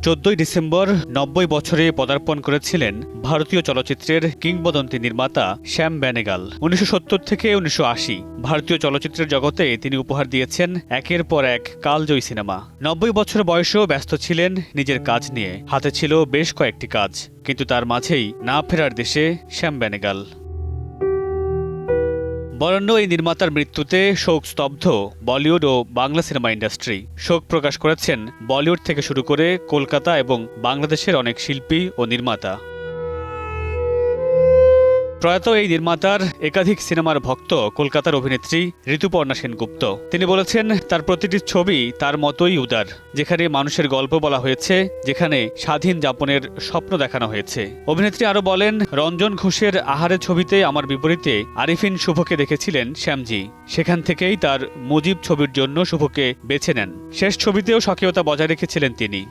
14 December 90 বছরে পদার্পণ করেছিলেন ভারতীয় চলচ্চিত্রের কিংবদন্তি নির্মাতা শ্যাম বেনেগাল। 1970 থেকে 1980 ভারতীয় চলচ্চিত্রের জগতে তিনি উপহার দিয়েছেন একের পর এক কালজয়ী সিনেমা। 90 বছর বয়সেও ব্যস্ত ছিলেন নিজের কাজ নিয়ে। হাতে ছিল বেশ কয়েকটি কাজ, কিন্তু তার মাঝেই না ফেরার দেশে শ্যাম বেনেগাল। বরেণ্য এই নির্মাতার মৃত্যুতে শোক স্তব্ধ বলিউড ও বাংলা সিনেমা ইন্ডাস্ট্রি। শোক প্রকাশ করেছেন বলিউড থেকে শুরু করে কলকাতা এবং বাংলাদেশের অনেক শিল্পী ও নির্মাতা। প্রয়াত এই নির্মাতার একাধিক সিনেমার ভক্ত কলকাতার অভিনেত্রী ঋতুপর্ণা সেনগুপ্ত। তিনি বলেছেন, তার প্রতিটি ছবি তার মতোই উদার, যেখানে মানুষের গল্প বলা হয়েছে, যেখানে স্বাধীন যাপনের স্বপ্ন দেখানো হয়েছে। অভিনেত্রী আরও বলেন, রঞ্জন ঘোষের আহারে ছবিতে আমার বিপরীতে আরিফিন শুভকে দেখেছিলেন শ্যামজি। সেখান থেকেই তার মুজিব ছবির জন্য শুভকে বেছে নেন। শেষ ছবিতেও স্বকীয়তা বজায় রেখেছিলেন তিনি।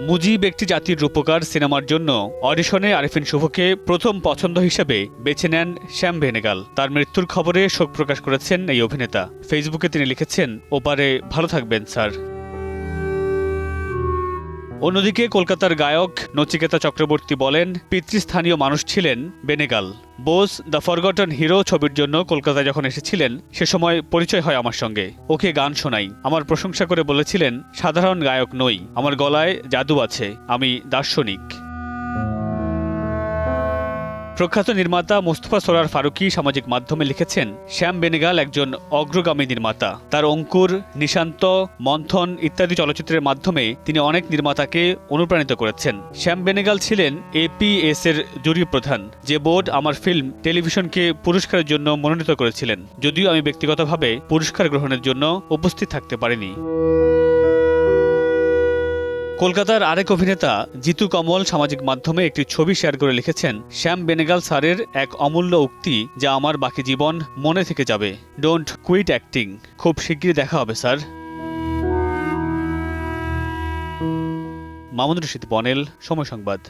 মুজিব একটি জাতির রূপকার সিনেমার জন্য অডিশনে আরিফিন শুভকে প্রথম পছন্দ হিসেবে বেছে নেন শ্যাম বেনেগাল। তার মৃত্যুর খবরে শোক প্রকাশ করেছেন এই অভিনেতা। ফেসবুকে তিনি লিখেছেন, ওপারে ভালো থাকবেন স্যার। অন্যদিকে কলকাতার গায়ক নচিকেতা চক্রবর্তী বলেন, পিতৃস্থানীয় মানুষ ছিলেন Benegal. Bose the forgotten hero ছবির জন্য কলকাতায় যখন এসেছিলেন, সে সময় পরিচয় হয় আমার সঙ্গে। ওকে গান শোনাই। আমার প্রশংসা করে বলেছিলেন, সাধারণ গায়ক নই, আমার গলায় জাদু আছে, আমি দার্শনিক। প্রখ্যাত নির্মাতা মোস্তফা সরোয়ার ফারুকী সামাজিক মাধ্যমে লিখেছেন, শ্যাম বেনেগাল একজন অগ্রগামী নির্মাতা। তার অঙ্কুর, নিশান্ত, মন্থন ইত্যাদি চলচ্চিত্রের মাধ্যমে তিনি অনেক নির্মাতাকে অনুপ্রাণিত করেছেন। শ্যাম বেনেগাল ছিলেন APS এর জুরি প্রধান, যে বোর্ড আমার ফিল্ম টেলিভিশনকে পুরস্কারের জন্য মনোনীত করেছিলেন, যদিও আমি ব্যক্তিগতভাবে পুরস্কার গ্রহণের জন্য উপস্থিত থাকতে পারিনি। কলকাতার আরেক অভিনেতা জিতু কমল সামাজিক মাধ্যমে একটি ছবি শেয়ার করে লিখেছেন, শ্যাম বেনেগাল স্যারের এক অমূল্য উক্তি যা আমার বাকি জীবন মনে থেকে যাবে, ডোন্ট কুইট অ্যাক্টিং। খুব শিগগিরই দেখা হবে স্যার। মামুনুর রশীদ বনেল, সময় সংবাদ।